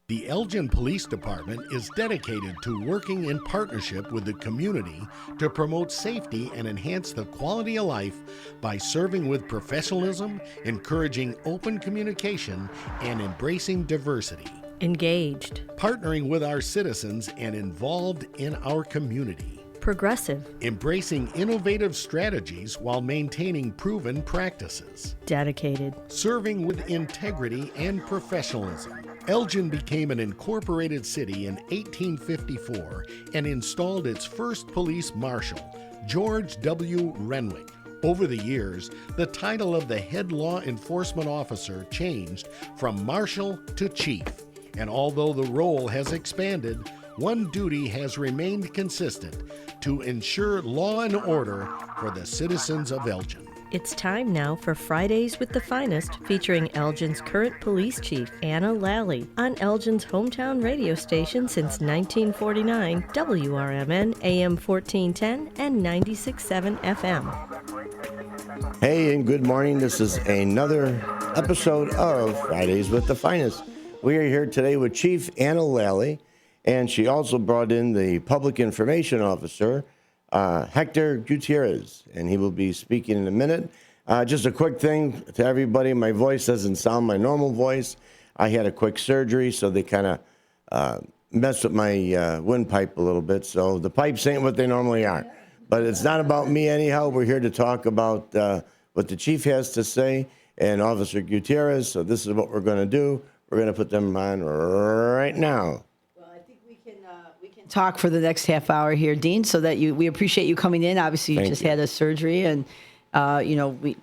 The Elgin Police Department is dedicated to working in partnership with the community to promote safety and enhance the quality of life by serving with professionalism, encouraging open communication, and embracing diversity. Engaged. Partnering with our citizens and involved in our community. Progressive. Embracing innovative strategies while maintaining proven practices. Dedicated. Serving with integrity and professionalism. Elgin became an incorporated city in 1854 and installed its first police marshal, George W. Renwick. Over the years, the title of the head law enforcement officer changed from marshal to chief. And although the role has expanded, one duty has remained consistent: to ensure law and order for the citizens of Elgin. It's time now for Fridays with the Finest, featuring Elgin's current police chief, Anna Lally, on Elgin's hometown radio station since 1949, WRMN AM 1410 and 96.7 FM. Hey, and good morning. This is another episode of Fridays with the Finest. We are here today with Chief Anna Lally, and she also brought in the Public Information Officer, Hector Gutierrez, and he will be speaking in a minute. Just a quick thing to everybody. My voice doesn't sound my normal voice. I had a quick surgery, so they kind of messed with my windpipe a little bit. So the pipes ain't what they normally are. But it's not about me anyhow. We're here to talk about what the chief has to say and Officer Gutierrez. So this is what we're going to do. We're going to put them on right now. Talk for the next half hour here, Dean, so that we appreciate you coming in. Obviously, you just had a surgery, and we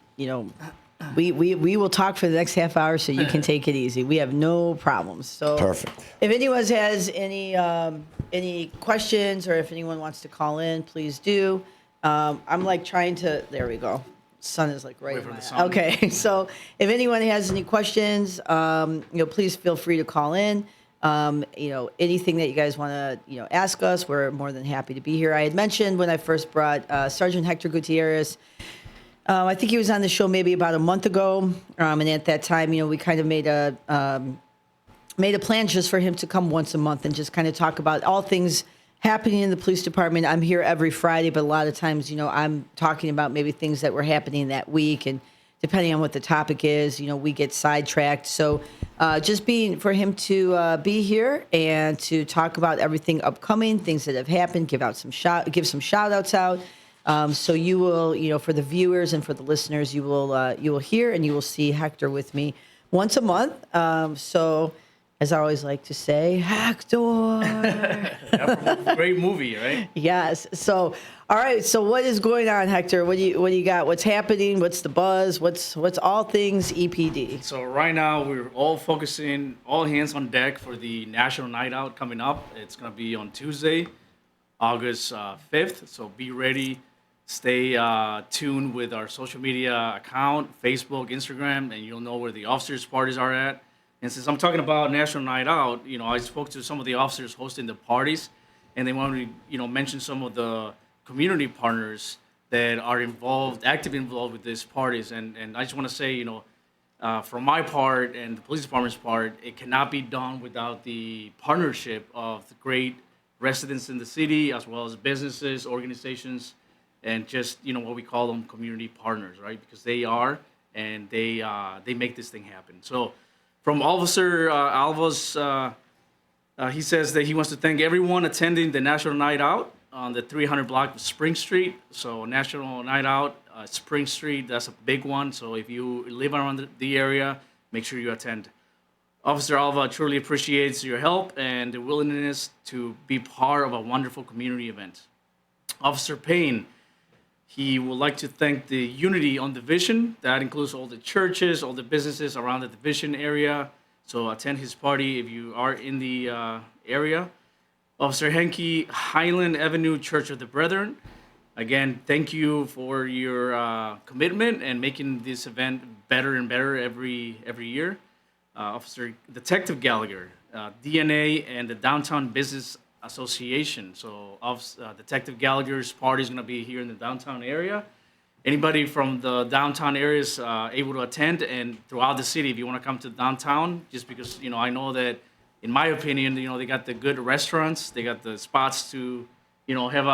will talk for the next half hour, so you can take it easy. We have no problems. So perfect. If anyone has any questions, or if anyone wants to call in, please do. I'm like trying to. There we go. Sun is like right in my eye. Okay, so if anyone has any questions, please feel free to call in. Anything that you guys want to, ask us, we're more than happy to be here. I had mentioned when I first brought Sergeant Hector Gutierrez, I think he was on the show maybe about a month ago. And at that time, we kind of made a plan just for him to come once a month and just kind of talk about all things happening in the police department. I'm here every Friday, but a lot of times, I'm talking about maybe things that were happening that week, and depending on what the topic is, we get sidetracked. So just for him to be here and to talk about everything upcoming, things that have happened, give some shout outs out. So you will, for the viewers and for the listeners, you will hear and you will see Hector with me once a month. So as I always like to say, Hector. Great movie, right? Yes. So, all right. So, what is going on, Hector? What do you got? What's happening? What's the buzz? What's all things EPD? So right now we're all focusing, all hands on deck for the National Night Out coming up. It's gonna be on Tuesday, August 5th. So be ready. Stay tuned with our social media account, Facebook, Instagram, and you'll know where the officers' parties are at. And since I'm talking about National Night Out, I spoke to some of the officers hosting the parties, and they wanted to, mention some of the community partners that are actively involved with these parties. And I just want to say, from my part and the police department's part, it cannot be done without the partnership of the great residents in the city, as well as businesses, organizations, and just, what we call them community partners, right? Because they are, and they make this thing happen. So, from Officer Alvas, he says that he wants to thank everyone attending the National Night Out on the 300 block of Spring Street. So National Night Out, Spring Street, that's a big one. So if you live around the area, make sure you attend. Officer Alva truly appreciates your help and the willingness to be part of a wonderful community event. Officer Payne, he would like to thank the Unity on Division. That includes all the churches, all the businesses around the Division area. So attend his party if you are in the area. Officer Henke, Highland Avenue Church of the Brethren. Again, thank you for your commitment and making this event better and better every year. Officer Detective Gallagher, DNA and the Downtown Business Association. So Detective Gallagher's party is going to be here in the downtown area. Anybody from the downtown area is able to attend, and throughout the city, if you want to come to downtown, just because I know that in my opinion, they got the good restaurants, they got the spots to, have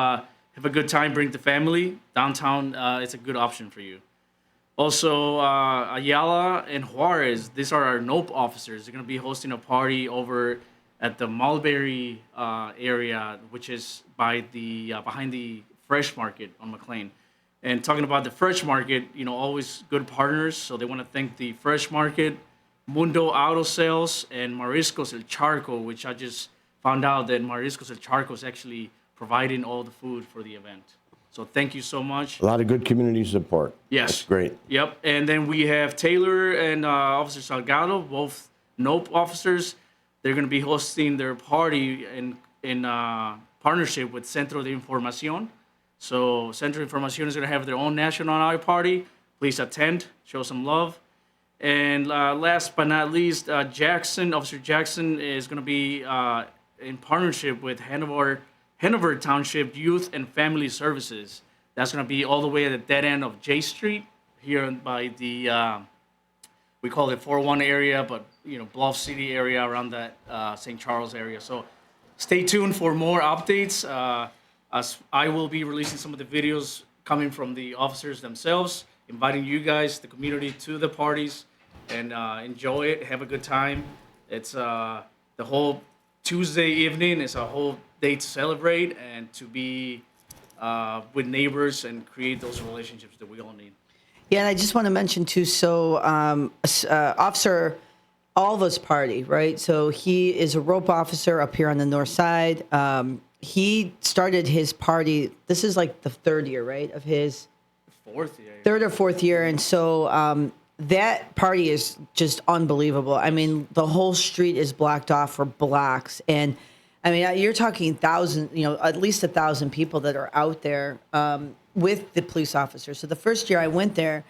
a good time, bring the family. Downtown, it's a good option for you. Also, Ayala and Juarez, these are our NOPE officers. They're going to be hosting a party over at the Mulberry area, which is by the behind the Fresh Market on McLean. And talking about the Fresh Market, always good partners. So they want to thank the Fresh Market, Mundo Auto Sales, and Mariscos El Charco, which I just found out that Mariscos El Charco is actually providing all the food for the event. So thank you so much. A lot of good community support. Yes. That's great. Yep. And then we have Taylor and Officer Salgado, both NOPE officers. They're going to be hosting their party in partnership with Centro de Información. So Centro de Información is going to have their own National Night Party. Please attend, show some love. And last but not least, Officer Jackson is going to be in partnership with Hanover Township Youth and Family Services. That's going to be all the way at the dead end of J Street here by the, we call it 401 area, but, Bluff City area around that St. Charles area. So stay tuned for more updates. As I will be releasing some of the videos coming from the officers themselves, inviting you guys, the community, to the parties and enjoy it, have a good time. It's the whole Tuesday evening is a whole day to celebrate and to be with neighbors and create those relationships that we all need. Yeah, and I just want to mention too, so Officer Alva's party, right? So he is a rope officer up here on the north side. He started his party, this is like the third year, right, of his? Fourth year. Third or fourth year. And so that party is just unbelievable. I mean, the whole street is blocked off for blocks. And I mean, you're talking at least 1,000 people that are out there with the police officers. So the first year I went there,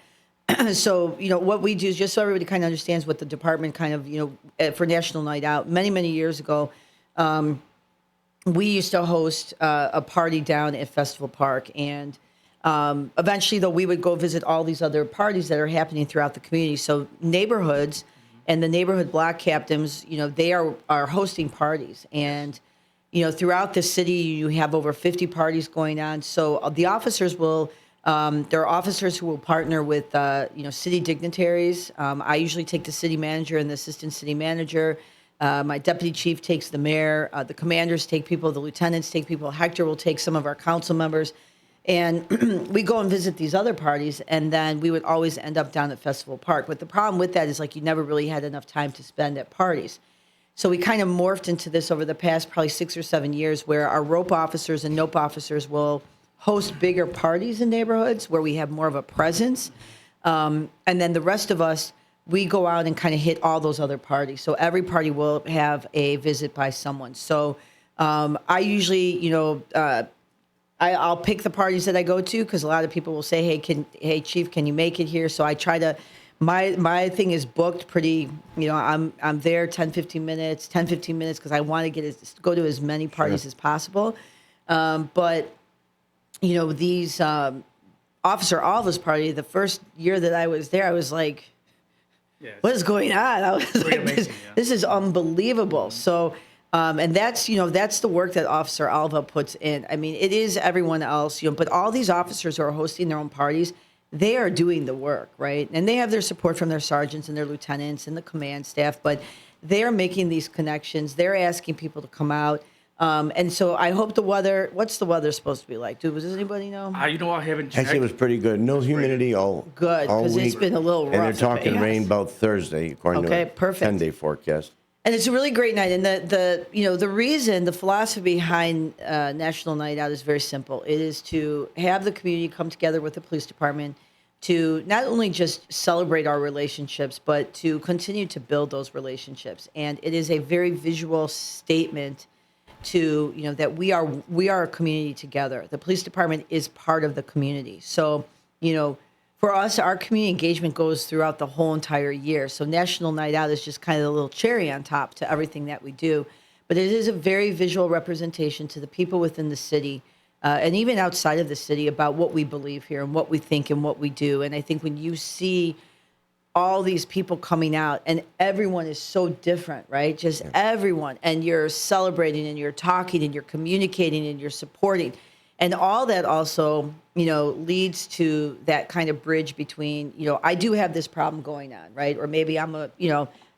so, what we do is just so everybody kind of understands what the department kind of, for National Night Out, many, many years ago, we used to host a party down at Festival Park. And eventually, though, we would go visit all these other parties that are happening throughout the community. So neighborhoods and the neighborhood block captains, they are hosting parties. And, throughout the city, you have over 50 parties going on. So the officers will... there are officers who will partner with, city dignitaries. I usually take the city manager and the assistant city manager. My deputy chief takes the mayor. The commanders take people. The lieutenants take people. Hector will take some of our council members. And we go and visit these other parties, and then we would always end up down at Festival Park. But the problem with that is, you never really had enough time to spend at parties. So we kind of morphed into this over the past probably 6 or 7 years, where our rope officers and NOPE officers will host bigger parties in neighborhoods where we have more of a presence. And then the rest of us, we go out and kind of hit all those other parties. So every party will have a visit by someone. So I usually, I'll pick the parties that I go to, because a lot of people will say, hey, Chief, can you make it here? So I try to, my thing is booked pretty, I'm there 10, 15 minutes, because I want to go to as many parties as possible. But these Officer Alva's party, the first year that I was there, I was like, what is going on? I was like, amazing, this is unbelievable. So, and that's the work that Officer Alva puts in. I mean, it is everyone else, but all these officers who are hosting their own parties, they are doing the work, right? And they have their support from their sergeants and their lieutenants and the command staff, but they are making these connections. They're asking people to come out. And so I hope what's the weather supposed to be like? Does anybody know? I haven't checked. Actually, it was pretty good. No humidity all Good, all because it's week. been a little rough. And they're talking yes. rain about Thursday, according Okay, to a perfect. 10-day forecast. And it's a really great night. And the philosophy behind National Night Out is very simple. It is to have the community come together with the police department to not only just celebrate our relationships, but to continue to build those relationships. And it is a very visual statement to, that we are a community together. The police department is part of the community. So, for us, our community engagement goes throughout the whole entire year. So National Night Out is just kind of a little cherry on top to everything that we do. But it is a very visual representation to the people within the city and even outside of the city about what we believe here and what we think and what we do. And I think when you see all these people coming out, and everyone is so different, right? Just everyone. And you're celebrating and you're talking and you're communicating and you're supporting. And all that also, leads to that kind of bridge between, I do have this problem going on, right? Or maybe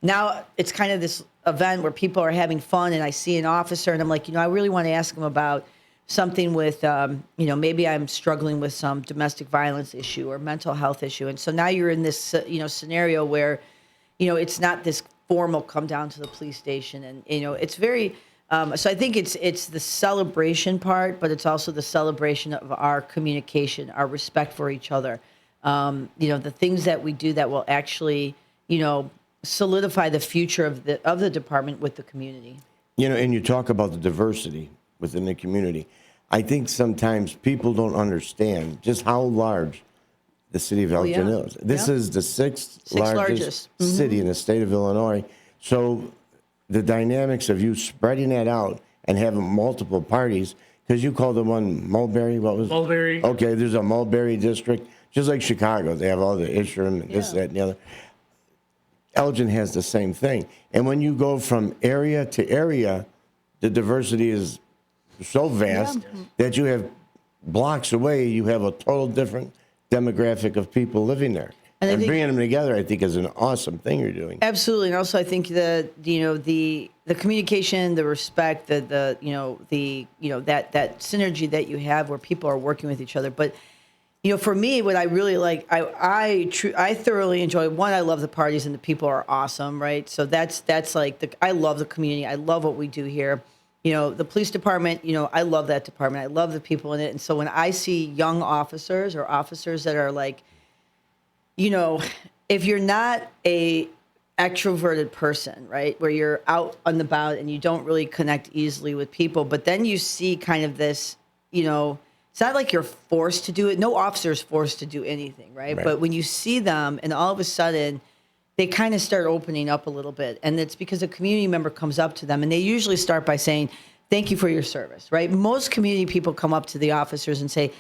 now it's kind of this event where people are having fun and I see an officer and I'm like, I really want to ask him about something with, maybe I'm struggling with some domestic violence issue or mental health issue. And so now you're in this, scenario where, it's not this formal come down to the police station. And, it's very, so I think it's the celebration part, but it's also the celebration of our communication, our respect for each other. The things that we do that will actually, solidify the future of the department with the community. And you talk about the diversity within the community. I think sometimes people don't understand just how large the city of Elgin is. This is the sixth largest city in the state of Illinois. So the dynamics of you spreading that out and having multiple parties, because you called the one Mulberry, what was it? Mulberry. Okay, there's a Mulberry district, just like Chicago. They have all the Ishram and this, that, and the other. Elgin has the same thing. And when you go from area to area, the diversity is so vast that you have blocks away, you have a total different demographic of people living there. And bringing them together, I think, is an awesome thing you're doing. Absolutely. And also I think the communication, the respect, that synergy that you have where people are working with each other. But for me, what I really like, I thoroughly enjoy, one, I love the parties and the people are awesome, right? So that's like, I love the community. I love what we do here. The police department, I love that department. I love the people in it. And so when I see young officers or officers that are like, if you're not a extroverted person, right, where you're out on the bout and you don't really connect easily with people, but then you see kind of this, it's not like you're forced to do it. No officer is forced to do anything, right? But when you see them and all of a sudden they kind of start opening up a little bit, and it's because a community member comes up to them and they usually start by saying, thank you for your service, right? Most community people come up to the officers and say,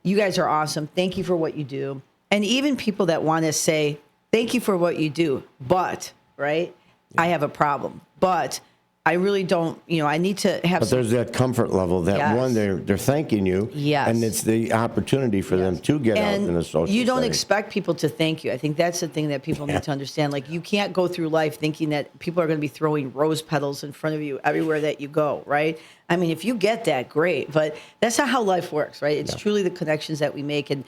you guys are awesome. Thank you for what you do. And even people that want to say, thank you for what you do, but, right, I have a problem. But I really don't, I need to have. But there's that comfort level that one, they're thanking you. Yes. And it's the opportunity for them to get out in a social You don't setting. expect people to thank you. I think that's the thing that people need to understand. Like, you can't go through life thinking that people are going to be throwing rose petals in front of you everywhere that you go, right? I mean, if you get that, great. But that's not how life works, right? It's truly the connections that we make. And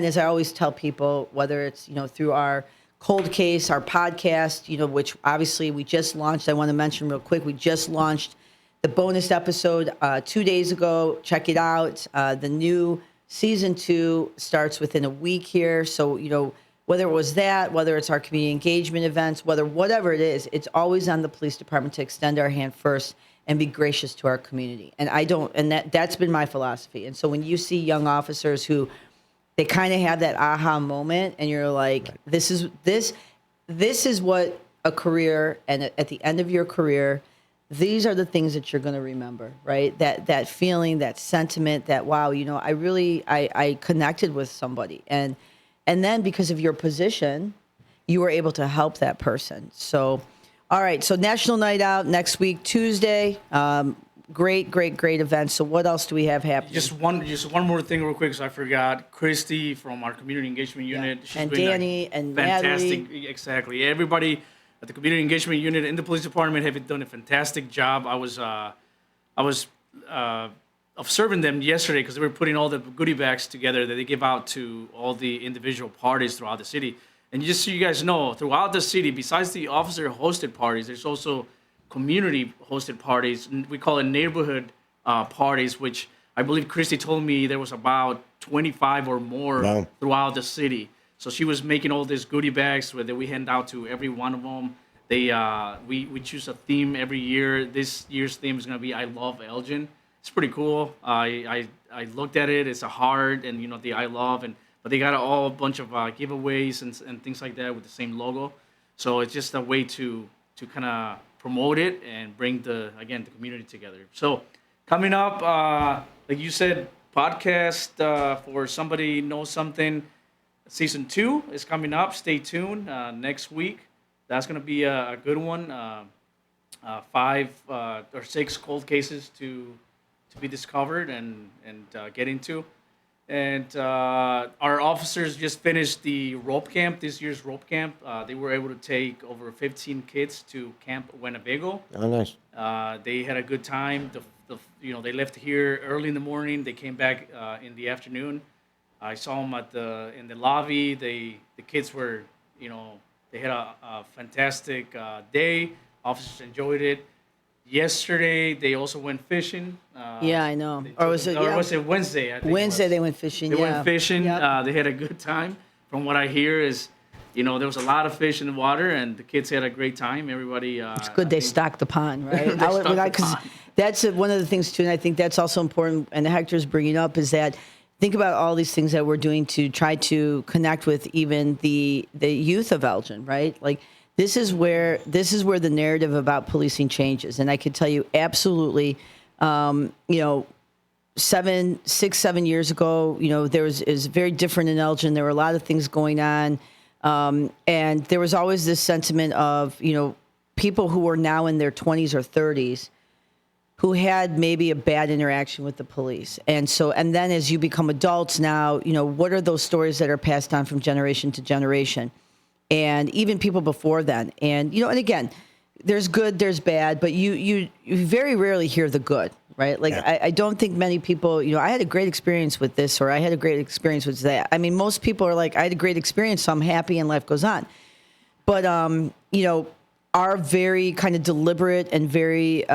as I always tell people, whether it's, through our Cold Case, our podcast, which obviously we just launched. I want to mention real quick, we just launched the bonus episode 2 days ago. Check it out. The new season 2 starts within a week here. So, whether it was that, whether it's our community engagement events, whatever it is, it's always on the police department to extend our hand first and be gracious to our community. And that's been my philosophy. And so when you see young officers who they kind of have that aha moment, and you're like, this is what a career, and at the end of your career, these are the things that you're going to remember, right? That feeling, that sentiment, that, wow, I connected with somebody. And then because of your position, you were able to help that person. So, all right. So National Night Out next week, Tuesday. Great event. So what else do we have happening? Just one more thing real quick, because I forgot. Christy from our community engagement unit. She's And doing Danny and fantastic. Natalie. Exactly. Everybody at the community engagement unit in the police department have done a fantastic job. I was observing them yesterday because they were putting all the goodie bags together that they give out to all the individual parties throughout the city. And just so you guys know, throughout the city, besides the officer-hosted parties, there's also community-hosted parties. We call it neighborhood parties, which I believe Christy told me there was about 25 or more throughout the city. So she was making all these goodie bags that we hand out to every one of them. We choose a theme every year. This year's theme is going to be I Love Elgin. It's pretty cool. I looked at it. It's a heart and, the I Love. But they got a bunch of giveaways and things like that with the same logo. So it's just a way to kind of promote it and bring the community together. So coming up, like you said, podcast for somebody knows something. Season 2 is coming up. Stay tuned next week. That's going to be a good one. 5 or 6 cold cases to be discovered and get into. And our officers just finished the rope camp, this year's rope camp. They were able to take over 15 kids to Camp Winnebago. Oh, nice. They had a good time. They left here early in the morning. They came back in the afternoon. I saw them in the lobby. The kids were, they had a fantastic day. Officers enjoyed it. Yesterday, they also went fishing. Yeah, I know. Or was it Wednesday? I think Wednesday they went fishing. They went fishing. Yep. They had a good time. From what I hear is, there was a lot of fish in the water, and the kids had a great time. Everybody. It's good they stocked the pond, right? They stocked the Because pond. that's one of the things too, and I think that's also important. And Hector's bringing up is that think about all these things that we're doing to try to connect with even the youth of Elgin, right? Like this is where the narrative about policing changes, and I could tell you absolutely, 7 years ago, there is very different in Elgin. There were a lot of things going on. And there was always this sentiment of, people who were now in their 20s or 30s who had maybe a bad interaction with the police. And then as you become adults now, what are those stories that are passed on from generation to generation? And even people before then. And, and again, there's good, there's bad, but you very rarely hear the good, right? Like, yeah. I don't think many people, I had a great experience with this, or I had a great experience with that. I mean, most people are like, I had a great experience, so I'm happy and life goes on. But, our very kind of deliberate and very,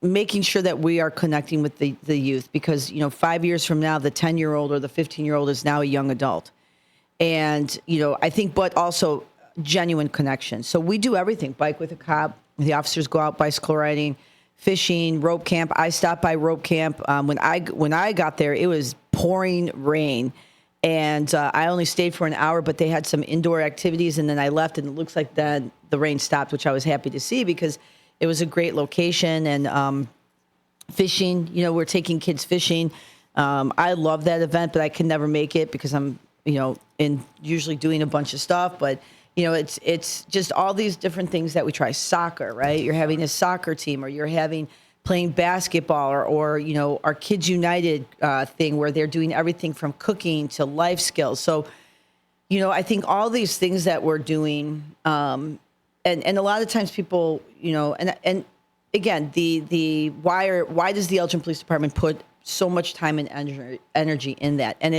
making sure that we are connecting with the youth because, 5 years from now, the 10-year-old or the 15-year-old is now a young adult. And, I think, but also genuine connection. So we do everything, bike with a cop. The officers go out bicycle riding, fishing, rope camp. I stopped by rope camp. When I got there, it was pouring rain. And I only stayed for an hour, but they had some indoor activities. And then I left, and it looks like then the rain stopped, which I was happy to see because it was a great location. And fishing, we're taking kids fishing. I love that event, but I can never make it because I'm, usually doing a bunch of stuff. But, it's just all these different things that we try. Soccer, right? You're having a soccer team, or you're playing basketball, or our Kids United thing where they're doing everything from cooking to life skills. So, I think all these things that we're doing, and a lot of times people, and again, the why does the Elgin Police Department put so much time and energy in that? And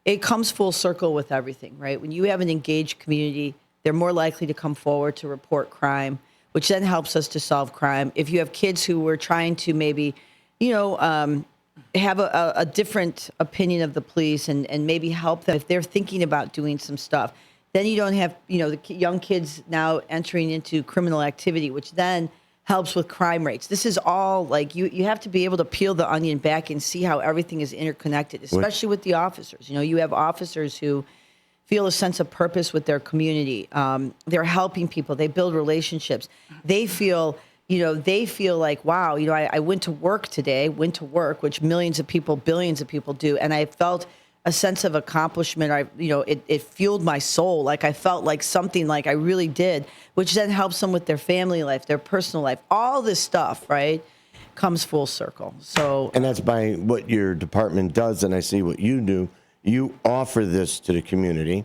it comes full circle with everything, right? When you have an engaged community, they're more likely to come forward to report crime, which then helps us to solve crime. If you have kids who were trying to maybe, have a different opinion of the police and maybe help them if they're thinking about doing some stuff, then you don't have, the young kids now entering into criminal activity, which then helps with crime rates. This is all like you have to be able to peel the onion back and see how everything is interconnected, especially with the officers. You have officers who feel a sense of purpose with their community. They're helping people. They build relationships. They feel, like, wow, I went to work today, which millions of people, billions of people do. And I felt a sense of accomplishment. It fueled my soul. Like I felt like something like I really did, which then helps them with their family life, their personal life, all this stuff, right? Comes full circle. So, and that's by what your department does. And I see what you do. You offer this to the community,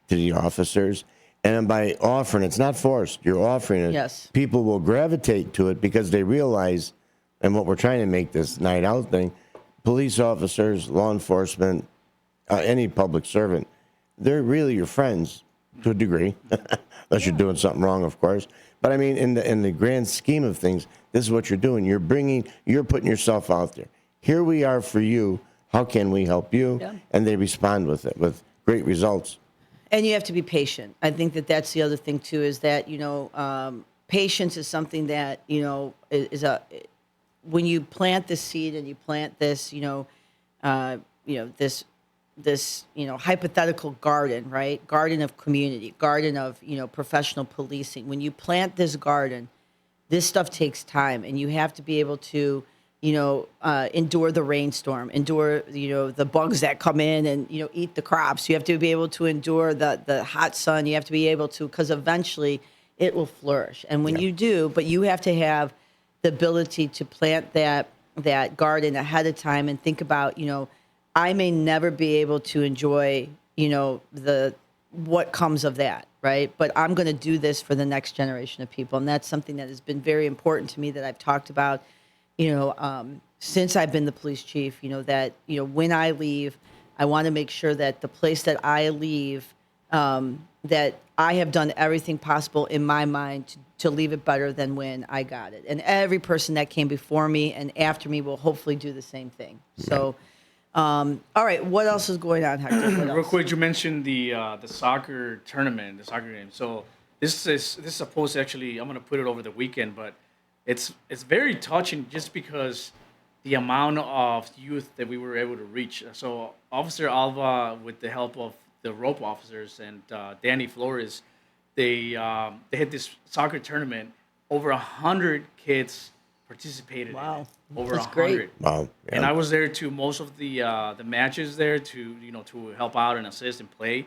to the officers, and by offering, it's not forced. You're offering it. Yes. People will gravitate to it because they realize, and what we're trying to make this night out thing, police officers, law enforcement, any public servant, they're really your friends to a degree, unless you're doing something wrong, of course. But I mean, in the grand scheme of things, this is what you're doing. You're putting yourself out there. Here we are for you. How can we help you? Yeah. And they respond with it, with great results. And you have to be patient. I think that's the other thing too, is that, patience is something that, is when you plant the seed and you plant this, this hypothetical garden, right? Garden of community, garden of, professional policing. When you plant this garden, this stuff takes time, and you have to be able to endure the rainstorm, endure, the bugs that come in and, eat the crops. You have to be able to endure the hot sun. You have to be able to, because eventually it will flourish. And when you do, but you have to have the ability to plant that garden ahead of time and think about, I may never be able to enjoy, what comes of that, right? But I'm going to do this for the next generation of people. And that's something that has been very important to me that I've talked about, since I've been the police chief, that, when I leave, I want to make sure that the place that I leave, that I have done everything possible in my mind to leave it better than when I got it. And every person that came before me and after me will hopefully do the same thing. So, all right, what else is going on, Hector? What Real else? quick, you mentioned the soccer tournament, the soccer game. So this is supposed to actually, I'm gonna put it over the weekend, but it's very touching just because the amount of youth that we were able to reach. So Officer Alva, with the help of the rope officers and Danny Flores, they had this soccer tournament. Over 100 kids participated. Wow. In it. Over That's 100. great. Wow. Yeah. And I was there to most of the matches there to to help out and assist and play.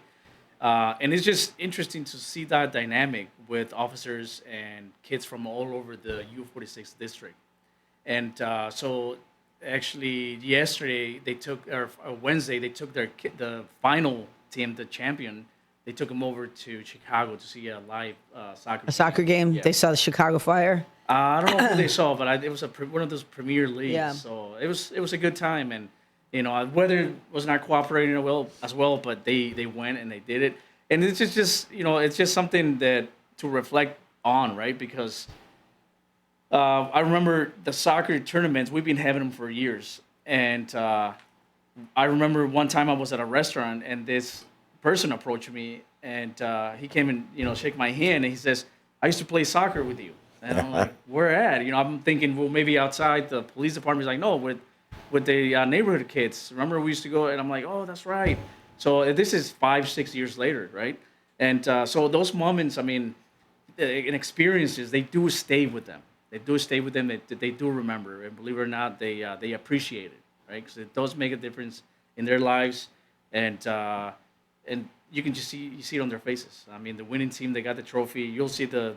And it's just interesting to see that dynamic with officers and kids from all over the U46 district. And so actually yesterday they took, or Wednesday, they took the final team, the champion, they took them over to Chicago to see a live soccer. A soccer game? Yeah. They saw the Chicago Fire? I don't know who they saw, but it was one of those Premier Leagues. Yeah. So it was a good time, and weather was not cooperating as well, but they went and they did it, and it's just it's just something that to reflect on, right? Because I remember the soccer tournaments, we've been having them for years, and I remember one time I was at a restaurant and this person approached me, and he came and shake my hand, and he says, "I used to play soccer with you." And I'm like, "Where at?" I'm thinking, well, maybe outside the police department. He's like, "No, with the neighborhood kids. Remember we used to go?" And I'm like, "Oh, that's right." So this is 5-6 years later, right? And so those moments, and experiences, they do stay with them. They do stay with them. They do remember, and believe it or not, they appreciate it, right? Because it does make a difference in their lives, and you can just see it on their faces. The winning team, they got the trophy. You'll see the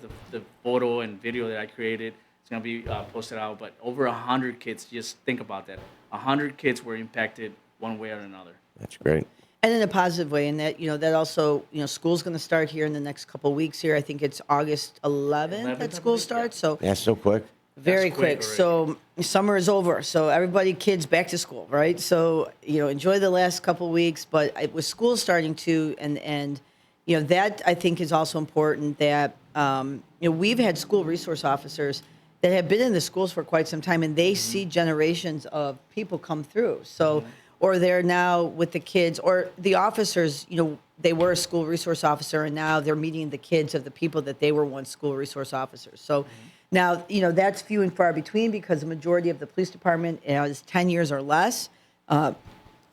photo and video that I created. It's gonna be posted out. But over 100 kids, just think about that. 100 kids were impacted one way or another. That's great. And in a positive way, and that also, school's going to start here in the next couple of weeks here. I think it's August 11th that school starts. So That's so quick. very That's quick quick. So summer is over. So everybody, kids, back to school, right? So enjoy the last couple of weeks. But with school starting too, and that I think is also important. That we've had school resource officers that have been in the schools for quite some time, and they see generations of people come through. So. Or they're now with the kids, or the officers, they were a school resource officer, and now they're meeting the kids of the people that they were once school resource officers. So now, that's few and far between because the majority of the police department is 10 years or less. But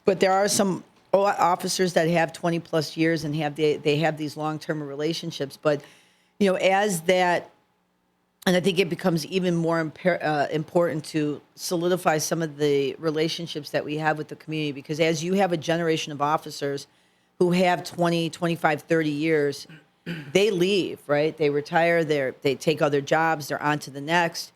there are some officers that have 20 plus years and they have these long-term relationships. But, as that, and I think it becomes even more important to solidify some of the relationships that we have with the community, because as you have a generation of officers who have 20, 25, 30 years, they leave, right? They retire, they take other jobs, they're on to the next.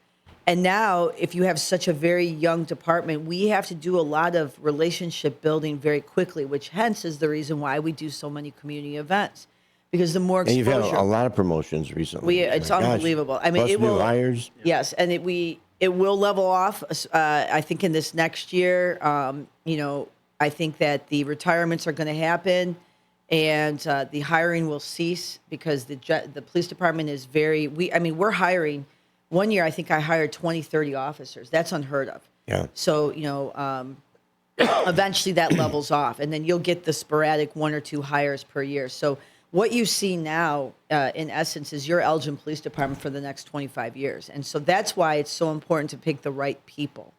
And now, if you have such a very young department, we have to do a lot of relationship building very quickly, which hence is the reason why we do so many community events. Because the more And exposure, you've had a lot of promotions recently. it's My gosh. unbelievable. Plus It new will. hires. Yes, and it will level off. I think in this next year, I think that the retirements are going to happen, and the hiring will cease because the police department is we're hiring. One year, I think I hired 20, 30 officers. That's unheard of. Yeah. So eventually that levels off, and then you'll get the sporadic 1 or 2 hires per year. So. What you see now, in essence, is your Elgin Police Department for the next 25 years. And so that's why it's so important to pick the right people.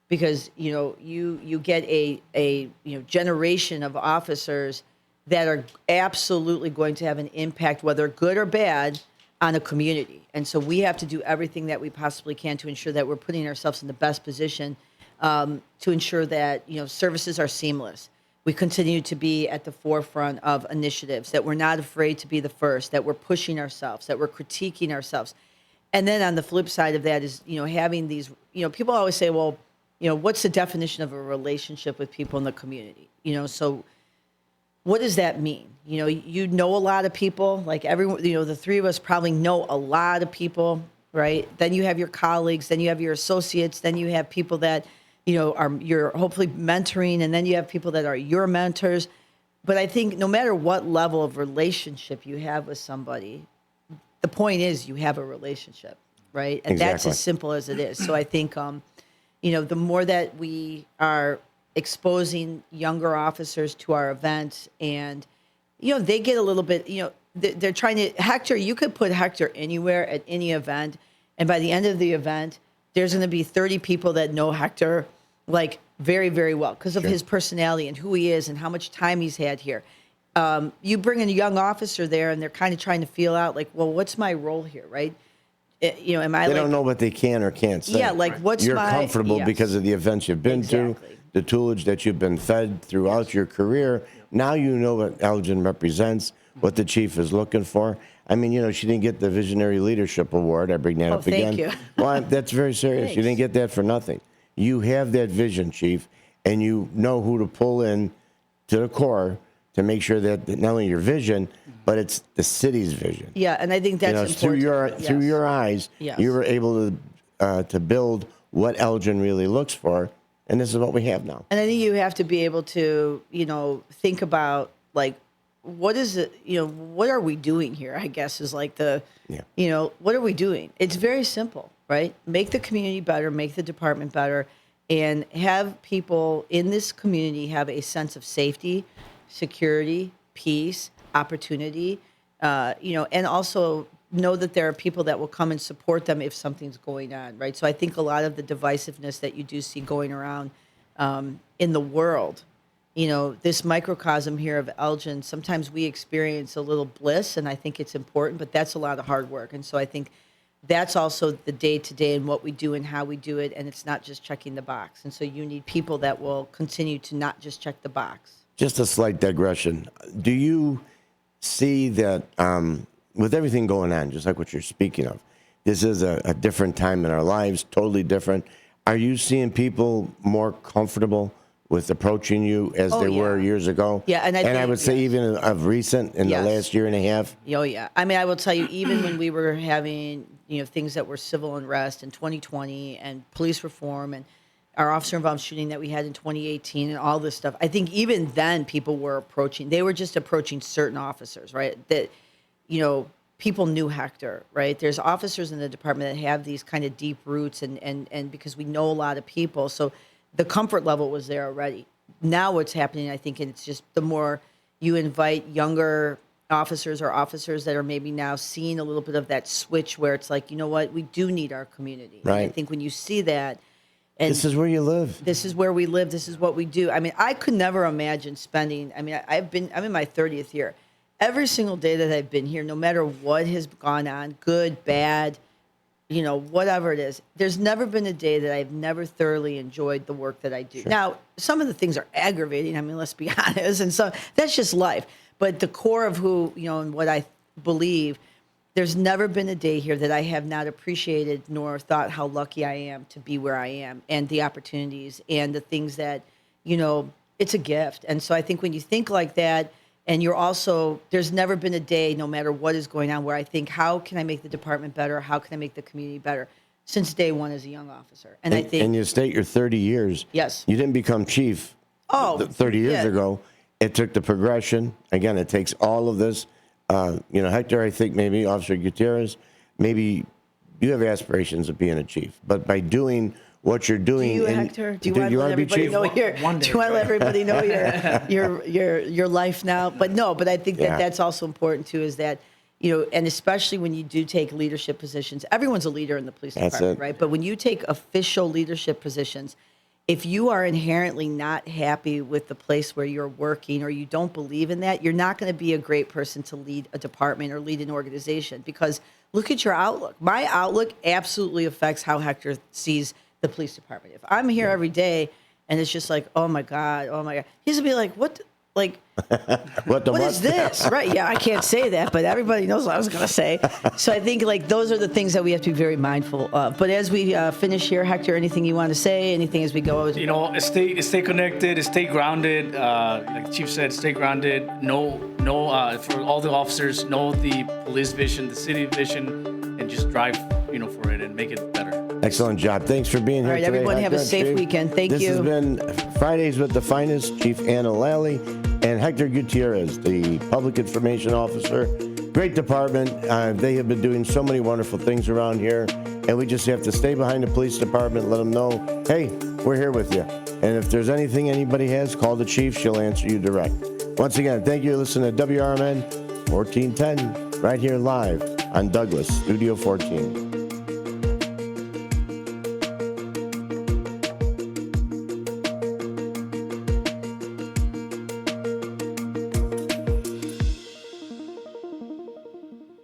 Because, you get a generation of officers that are absolutely going to have an impact, whether good or bad, on a community. And so we have to do everything that we possibly can to ensure that we're putting ourselves in the best position to ensure that, services are seamless. We continue to be at the forefront of initiatives, that we're not afraid to be the first, that we're pushing ourselves, that we're critiquing ourselves. And then on the flip side of that is, having these, people always say, well, what's the definition of a relationship with people in the community? So what does that mean? You know a lot of people, like everyone, the three of us probably know a lot of people, right? Then you have your colleagues, then you have your associates, then you have people that, you're hopefully mentoring, and then you have people that are your mentors. But I think no matter what level of relationship you have with somebody, the point is you have a relationship, right? And that's Exactly. as simple as it is. So I think, the more that we are exposing younger officers to our events, and they get a little bit, they're trying to, Hector, you could put Hector anywhere at any event, and by the end of the event there's going to be 30 people that know Hector like very, very well because of his personality and who he is and how much time he's had here. You bring in a young officer there and they're kind of trying to feel out like, well, what's my role here, right? Am I They like, don't know what they can or can't say. yeah, like what's You're my comfortable yes. because of the events you've been Exactly. to, the toolage that you've been fed throughout your career. Now you know what Elgin represents, what the chief is looking for. I mean, she didn't get the Visionary Leadership Award. I bring that up thank again. you. Well, that's very serious. You didn't get that for nothing. You have that vision, chief, and you know who to pull in to the core to make sure that not only your vision, but it's the city's vision. Yeah, and I think that's Through important. through your eyes, Yes. you were able to build what Elgin really looks for, and this is what we have now. And I think you have to be able to, think about like, what is it, what are we doing here? I guess is like what are we doing? It's very simple, right? Make the community better, make the department better, and have people in this community have a sense of safety, security, peace, opportunity, and also know that there are people that will come and support them if something's going on, right? So I think a lot of the divisiveness that you do see going around in the world, this microcosm here of Elgin, sometimes we experience a little bliss, and I think it's important, but that's a lot of hard work. And so I think that's also the day-to-day and what we do and how we do it, and it's not just checking the box. And so you need people that will continue to not just check the box. Just a slight digression. Do you see that with everything going on, just like what you're speaking of, this is a different time in our lives, totally different. Are you seeing people more comfortable with approaching you as they were years ago? Yeah, and I think, would say even of recent in Yes. the last year and a half. Oh, yeah. I mean, I will tell you, even when we were having, things that were civil unrest in 2020 and police reform and our officer involved shooting that we had in 2018 and all this stuff, I think even then people were they were just approaching certain officers, right? That, people knew Hector, right? There's officers in the department that have these kind of deep roots and because we know a lot of people. So the comfort level was there already. Now what's happening, I think, and it's just the more you invite younger officers or officers that are maybe now seeing a little bit of that switch where it's like, you know what, we do need our community. Right. And I think when you see that, and This is where you live. this is where we live, this is what we do. I mean, I could never imagine spending, I'm in my 30th year. Every single day that I've been here, no matter what has gone on, good, bad, whatever it is, there's never been a day that I've never thoroughly enjoyed the work that I do. Sure. Now, some of the things are aggravating. I mean, let's be honest. And so that's just life. But the core of who, and what I believe, there's never been a day here that I have not appreciated nor thought how lucky I am to be where I am and the opportunities and the things that, it's a gift. And so I think when you think like that, and you're also, there's never been a day, no matter what is going on, where I think, how can I make the department better? How can I make the community better? Since day one as a young officer. And I think, And you state your 30 years. Yes. You didn't become chief 30 years yeah. ago. It took the progression. Again, it takes all of this. Hector, I think maybe Officer Gutierrez, maybe you have aspirations of being a chief. But by doing what you're doing. Do you, Hector? Do you want to let wanna be everybody chief? know One day, do you want to let right? everybody know your life now? But no, but I think that Yeah. that's also important too, is that, and especially when you do take leadership positions, everyone's a leader in the police That's department, it. right? But when you take official leadership positions, if you are inherently not happy with the place where you're working or you don't believe in that, you're not going to be a great person to lead a department or lead an organization, because look at your outlook. My outlook absolutely affects how Hector sees the police department. If I'm here every day and it's just like, oh my God, he's gonna be like, what What is this? Right. Yeah, I can't say that, but everybody knows what I was going to say. So I think like those are the things that we have to be very mindful of. But as we finish here, Hector, anything you want to say? Anything as we go? You know, stay connected, stay grounded. Like Chief said, stay grounded. Know for all the officers, know the police vision, the city vision, and just drive, for it and make it better. Excellent job. Thanks for being here All right, today. everyone have a safe Chief. weekend. Thank you. This has been Fridays with the Finest, Chief Anna Lally and Hector Gutierrez, the Public Information Officer. Great department. They have been doing so many wonderful things around here, and we just have to stay behind the police department, let them know, hey, we're here with you. And if there's anything anybody has, call the chief. She'll answer you direct. Once again, thank you for listening to WRMN 1410, right here live on Douglas, Studio 14.